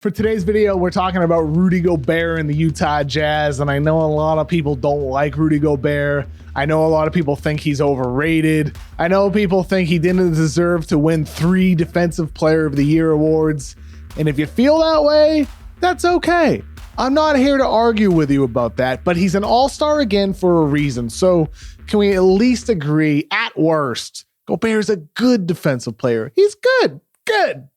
For today's video, we're talking about Rudy Gobert and the Utah Jazz, and I know a lot of people don't like Rudy Gobert. I know a lot of people think he's overrated. I know people think he didn't deserve to win 3 Defensive Player of the Year awards, and if you feel that way, that's okay. I'm not here to argue with you about that, but he's an all-star again for a reason, so can we at least agree, at worst, Gobert's a good defensive player. He's good.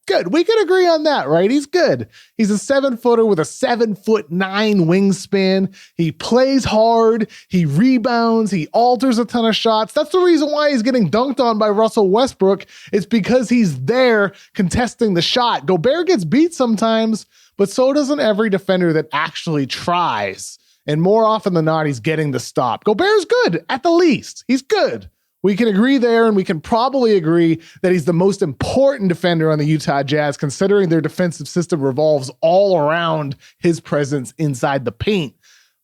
Good. We can agree on that, right? He's good. He's a 7-footer with a 7'9" wingspan. He plays hard. He rebounds. He alters a ton of shots. That's the reason why he's getting dunked on by Russell Westbrook. It's because he's there contesting the shot. Gobert gets beat sometimes, but so doesn't every defender that actually tries. And more often than not, he's getting the stop. Gobert's good, at the least. He's good. We can agree there, and we can probably agree that he's the most important defender on the Utah Jazz, considering their defensive system revolves all around his presence inside the paint.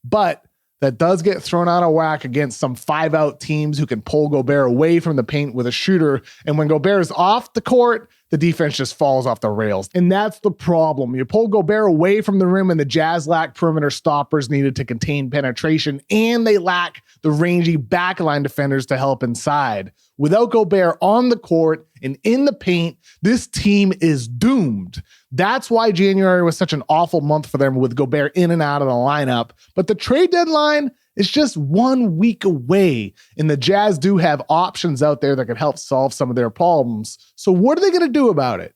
But that does get thrown out of whack against some 5-out teams who can pull Gobert away from the paint with a shooter. And when Gobert is off the court, the defense just falls off the rails. And that's the problem. You pull Gobert away from the rim, and the Jazz lack perimeter stoppers needed to contain penetration, and they lack the rangy backline defenders to help inside. Without Gobert on the court and in the paint, this team is doomed. That's why January was such an awful month for them, with Gobert in and out of the lineup. But the trade deadline is just 1 week away, and the Jazz do have options out there that can help solve some of their problems. So what are they going to do about it?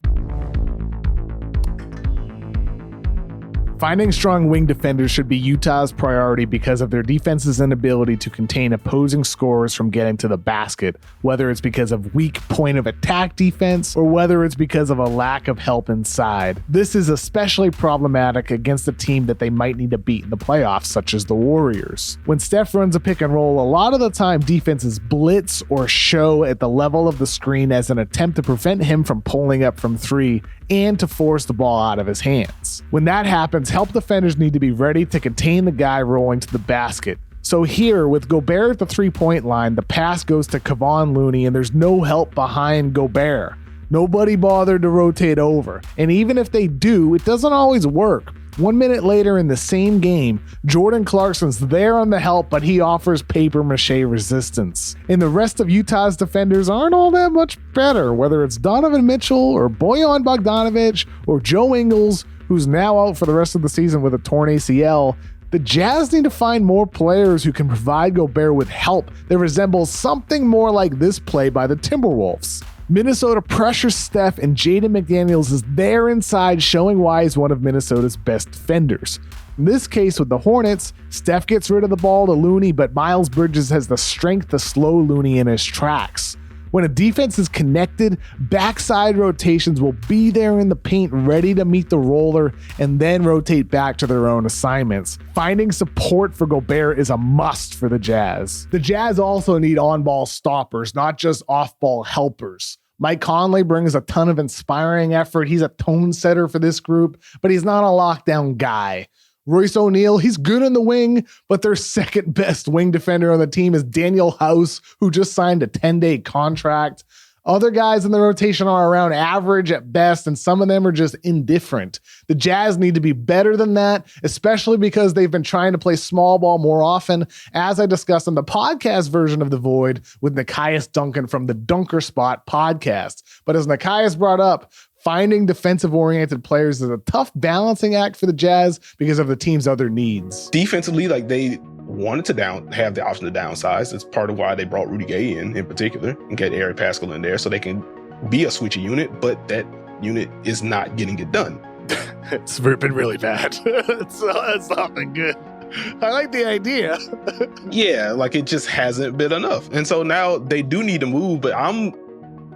Finding strong wing defenders should be Utah's priority because of their defense's inability to contain opposing scorers from getting to the basket, whether it's because of weak point of attack defense or whether it's because of a lack of help inside. This is especially problematic against a team that they might need to beat in the playoffs, such as the Warriors. When Steph runs a pick and roll, a lot of the time defenses blitz or show at the level of the screen as an attempt to prevent him from pulling up from 3 and to force the ball out of his hands. When that happens, help defenders need to be ready to contain the guy rolling to the basket. So here, with Gobert at the 3-point line, the pass goes to Kevon Looney, and there's no help behind Gobert. Nobody bothered to rotate over. And even if they do, it doesn't always work. 1 minute later in the same game, Jordan Clarkson's there on the help, but he offers papier-mâché resistance. And the rest of Utah's defenders aren't all that much better, whether it's Donovan Mitchell or Bojan Bogdanovic or Joe Ingles, who's now out for the rest of the season with a torn ACL. The Jazz need to find more players who can provide Gobert with help that resembles something more like this play by the Timberwolves. Minnesota pressures Steph, and Jaden McDaniels is there inside, showing why he's one of Minnesota's best defenders. In this case with the Hornets, Steph gets rid of the ball to Looney, but Miles Bridges has the strength to slow Looney in his tracks. When a defense is connected, backside rotations will be there in the paint, ready to meet the roller and then rotate back to their own assignments. Finding support for Gobert is a must for the Jazz. The Jazz also need on-ball stoppers, not just off-ball helpers. Mike Conley brings a ton of inspiring effort. He's a tone setter for this group, but he's not a lockdown guy. Royce O'Neal, he's good in the wing, but their second best wing defender on the team is Daniel House, who just signed a 10-day contract. Other guys in the rotation are around average at best, and some of them are just indifferent. The Jazz need to be better than that, especially because they've been trying to play small ball more often, as I discussed in the podcast version of The Void with Nekias Duncan from the Dunker Spot podcast. But as Nekias brought up, finding defensive-oriented players is a tough balancing act for the Jazz because of the team's other needs. Defensively, they wanted to have the option to downsize. It's part of why they brought Rudy Gay in particular, and get Eric Pascal in there so they can be a switchy unit, but that unit is not getting it done. It's been really bad. It's not been good. I like the idea. Yeah, it just hasn't been enough. And so now they do need to move, but I'm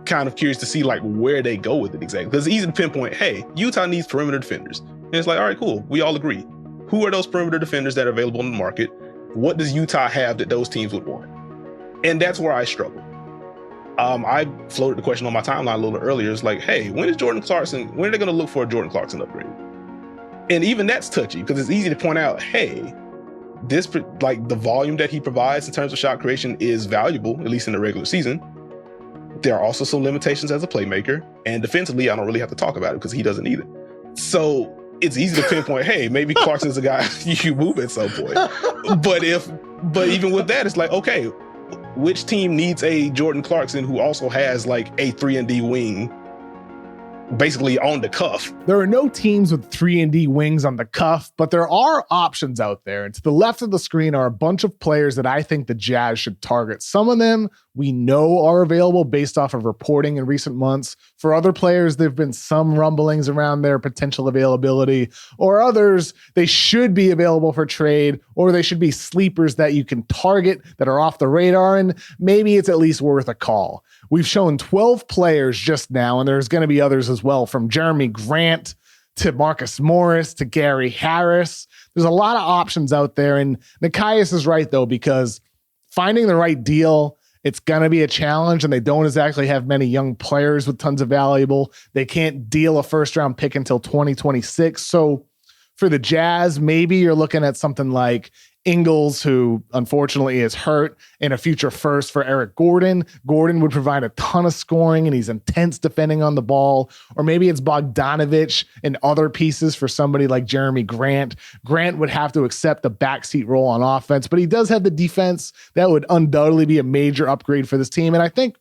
kind of curious to see where they go with it exactly, because it's easy to pinpoint, hey, Utah needs perimeter defenders, and it's all right, cool, we all agree. Who are those perimeter defenders that are available on the market? What does Utah have that those teams would want? And that's where I struggle. I floated the question on my timeline a little earlier. It's hey, when are they going to look for a Jordan Clarkson upgrade? And even that's touchy, because it's easy to point out, hey, this the volume that he provides in terms of shot creation is valuable, at least in the regular season. There are also some limitations as a playmaker, and defensively, I don't really have to talk about it because he doesn't either. So it's easy to pinpoint, hey, maybe Clarkson's a guy you move at some point. But even with that, it's like, okay, which team needs a Jordan Clarkson who also has like a 3-and-D wing basically on the cuff? There are no teams with 3-and-D wings on the cuff, but there are options out there. And to the left of the screen are a bunch of players that I think the Jazz should target. Some of them we know are available based off of reporting in recent months. For other players, there have been some rumblings around their potential availability, or others, they should be available for trade, or they should be sleepers that you can target that are off the radar, and maybe it's at least worth a call. We've shown 12 players just now, and there's going to be others as well, from Jeremy Grant to Marcus Morris to Gary Harris. There's a lot of options out there, and Nikias is right, though, because finding the right deal, it's going to be a challenge, and they don't exactly have many young players with tons of valuable. They can't deal a first-round pick until 2026. So for the Jazz, maybe you're looking at something like Ingles, who unfortunately is hurt, and a future first for Eric Gordon. Gordon would provide a ton of scoring, and he's intense defending on the ball. Or maybe it's Bogdanovich and other pieces for somebody like Jeremy Grant. Grant would have to accept the backseat role on offense, but he does have the defense. That would undoubtedly be a major upgrade for this team. And I think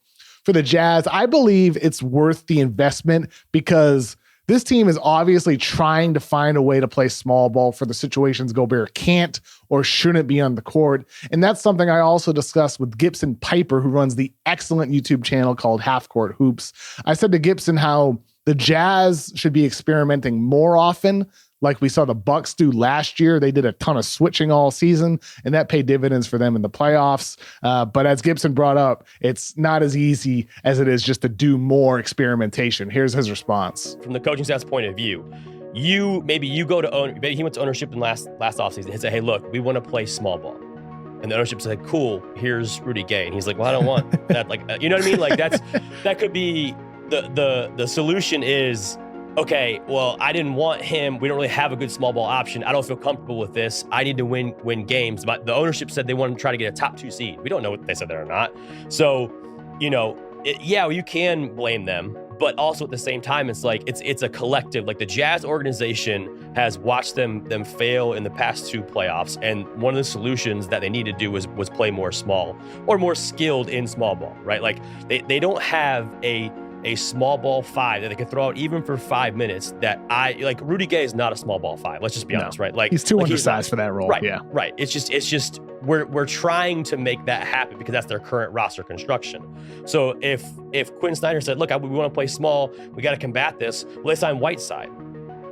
for the Jazz, I believe it's worth the investment, because this team is obviously trying to find a way to play small ball for the situations Gobert can't or shouldn't be on the court. And that's something I also discussed with Gibson Piper, who runs the excellent YouTube channel called Half Court Hoops. I said to Gibson how the Jazz should be experimenting more often, like we saw the Bucks do last year. They did a ton of switching all season, and that paid dividends for them in the playoffs. But as Gibson brought up, it's not as easy as it is just to do more experimentation. Here's his response. From the coaching staff's point of view, maybe he went to ownership in last offseason and said, hey, look, we want to play small ball. And the ownership said, cool, here's Rudy Gay. And he's like, well, I don't want that. Like, you know what I mean? Like that could be the solution is, okay, well, I didn't want him. We don't really have a good small ball option. I don't feel comfortable with this. I need to win games. But the ownership said they wanted to try to get a top 2 seed. We don't know what they said there or not. So, you can blame them, but also at the same time, it's like it's a collective. Like the Jazz organization has watched them fail in the past 2 playoffs, and one of the solutions that they need to do was play more small or more skilled in small ball, right? Like they don't have a small ball 5 that they can throw out even for 5 minutes. That Rudy Gay is not a small ball 5. Let's just be honest, right? Like he's too undersized for that role. Right, yeah, right. It's just we're trying to make that happen because that's their current roster construction. So if Quinn Snyder said, look, we want to play small, we got to combat this, well, they sign Whiteside.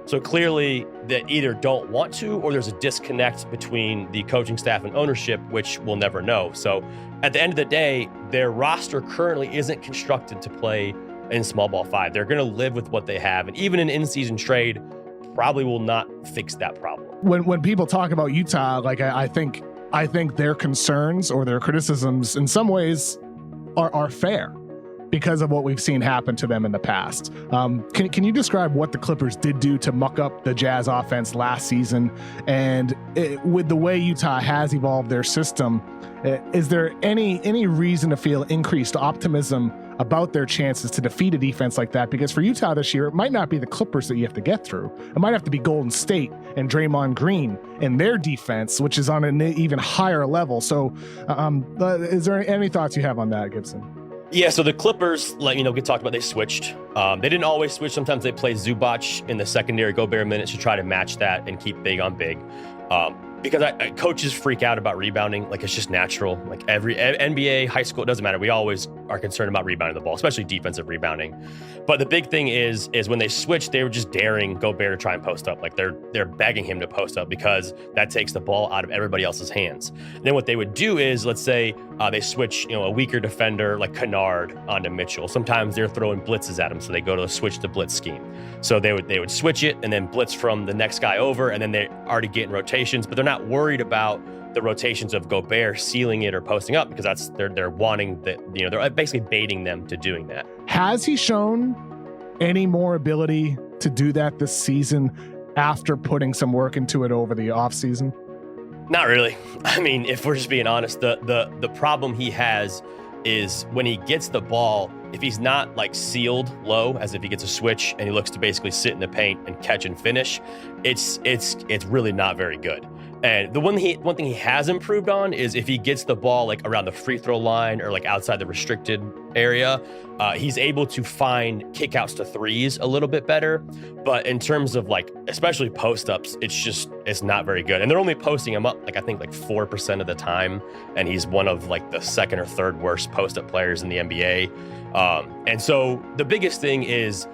So clearly they either don't want to, or there's a disconnect between the coaching staff and ownership, which we'll never know. So at the end of the day, their roster currently isn't constructed to play in small ball 5. They're going to live with what they have. And even an in-season trade probably will not fix that problem. When people talk about Utah, like I think their concerns or their criticisms in some ways are fair because of what we've seen happen to them in the past. Can you describe what the Clippers did do to muck up the Jazz offense last season? And with the way Utah has evolved their system, is there any reason to feel increased optimism about their chances to defeat a defense like that? Because for Utah this year, it might not be the Clippers that you have to get through. It might have to be Golden State and Draymond Green and their defense, which is on an even higher level. So is there any thoughts you have on that, Gibson? Yeah, so the Clippers, get talked about, they switched. They didn't always switch. Sometimes they play Zubac in the secondary Gobert minutes to try to match that and keep big on big. Because coaches freak out about rebounding. Like, it's just natural. Like every NBA, high school, it doesn't matter. We always are concerned about rebounding the ball, especially defensive rebounding. But the big thing is when they switched, they were just daring Gobert to try and post up. Like they're begging him to post up because that takes the ball out of everybody else's hands. And then what they would do is, let's say they switch, a weaker defender like Kennard onto Mitchell. Sometimes they're throwing blitzes at him, so they go to switch the blitz scheme. So they would switch it and then blitz from the next guy over, and then they already get in rotations, but they're not worried about the rotations of Gobert sealing it or posting up, because they're wanting that, they're basically baiting them to doing that. Has he shown any more ability to do that this season after putting some work into it over the offseason? Not really. I mean, if we're just being honest, the problem he has is when he gets the ball, if he's not like sealed low, as if he gets a switch and he looks to basically sit in the paint and catch and finish, it's really not very good. And the one thing he has improved on is if he gets the ball like around the free throw line or like outside the restricted area, he's able to find kickouts to threes a little bit better. But in terms of like, especially post-ups, it's not very good. And they're only posting him up like, I think like 4% of the time. And he's one of like the second or third worst post-up players in the NBA. And so the biggest thing is,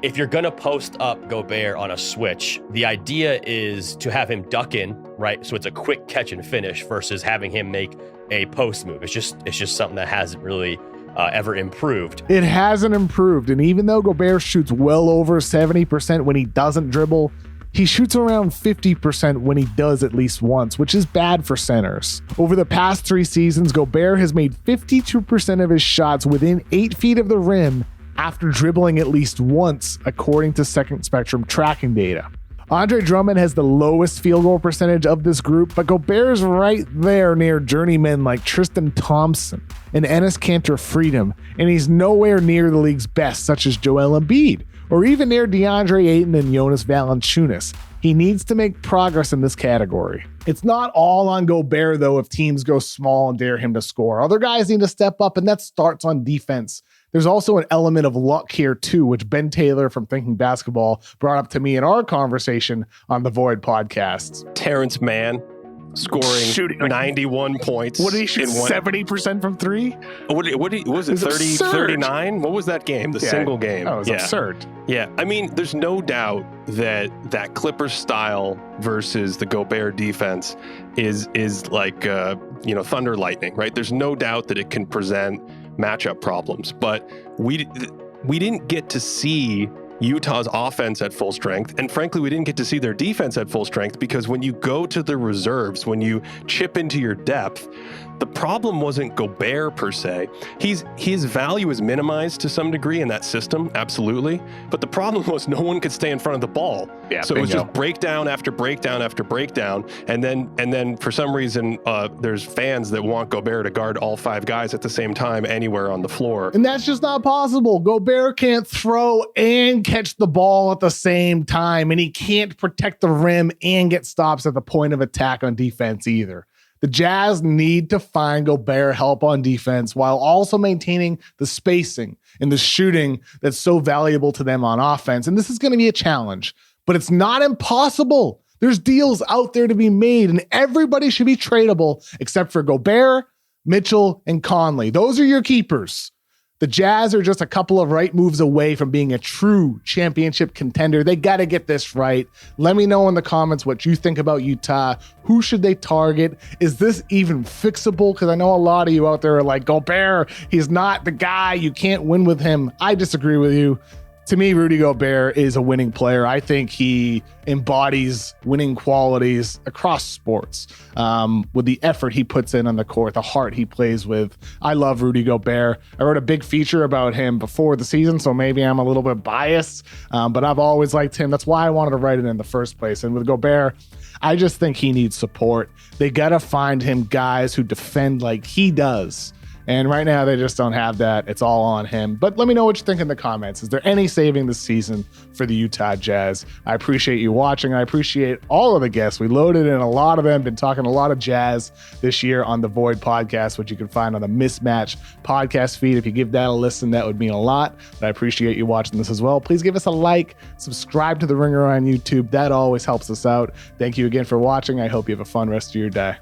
if you're going to post up Gobert on a switch, the idea is to have him duck in, right? So it's a quick catch and finish versus having him make a post move. It's just something that hasn't really ever improved. It hasn't improved. And even though Gobert shoots well over 70% when he doesn't dribble, he shoots around 50% when he does at least once, which is bad for centers. Over the past 3 seasons, Gobert has made 52% of his shots within 8 feet of the rim after dribbling at least once, according to Second Spectrum tracking data. Andre Drummond has the lowest field goal percentage of this group, but Gobert's right there near journeymen like Tristan Thompson and Enes Kanter Freedom, and he's nowhere near the league's best, such as Joel Embiid, or even near DeAndre Ayton and Jonas Valanciunas. He needs to make progress in this category. It's not all on Gobert, though, if teams go small and dare him to score. Other guys need to step up, and that starts on defense. There's also an element of luck here, too, which Ben Taylor from Thinking Basketball brought up to me in our conversation on the Void podcast. Terrence Mann scoring shooting 91 points. What did he shoot? 70% from 3? What was it? 30, 39? What was that game? The single game. Oh, it was absurd. Yeah. I mean, there's no doubt that Clippers style versus the Gobert defense is like, thunder lightning, right? There's no doubt that it can present matchup problems, but we didn't get to see Utah's offense at full strength, and frankly, we didn't get to see their defense at full strength, because when you go to the reserves, when you chip into your depth, the problem wasn't Gobert per se. His value is minimized to some degree in that system, absolutely. But the problem was no one could stay in front of the ball. Yeah, so it was just breakdown after breakdown after breakdown. And then for some reason, there's fans that want Gobert to guard all 5 guys at the same time anywhere on the floor. And that's just not possible. Gobert can't throw and catch the ball at the same time, and he can't protect the rim and get stops at the point of attack on defense either. The Jazz need to find Gobert help on defense while also maintaining the spacing and the shooting that's so valuable to them on offense. And this is going to be a challenge, but it's not impossible. There's deals out there to be made, and everybody should be tradable except for Gobert, Mitchell, and Conley. Those are your keepers. The Jazz are just a couple of right moves away from being a true championship contender. They got to get this right. Let me know in the comments what you think about Utah. Who should they target? Is this even fixable? Because I know a lot of you out there are like, Gobert, he's not the guy. You can't win with him. I disagree with you. To me, Rudy Gobert is a winning player. I think he embodies winning qualities across sports with the effort he puts in on the court, the heart he plays with. I love Rudy Gobert. I wrote a big feature about him before the season, so maybe I'm a little bit biased, but I've always liked him. That's why I wanted to write it in the first place. And with Gobert, I just think he needs support. They got to find him guys who defend like he does. And right now, they just don't have that. It's all on him. But let me know what you think in the comments. Is there any saving this season for the Utah Jazz? I appreciate you watching. I appreciate all of the guests. We loaded in a lot of them. Been talking a lot of Jazz this year on the Void podcast, which you can find on the Mismatch podcast feed. If you give that a listen, that would mean a lot. But I appreciate you watching this as well. Please give us a like. Subscribe to The Ringer on YouTube. That always helps us out. Thank you again for watching. I hope you have a fun rest of your day.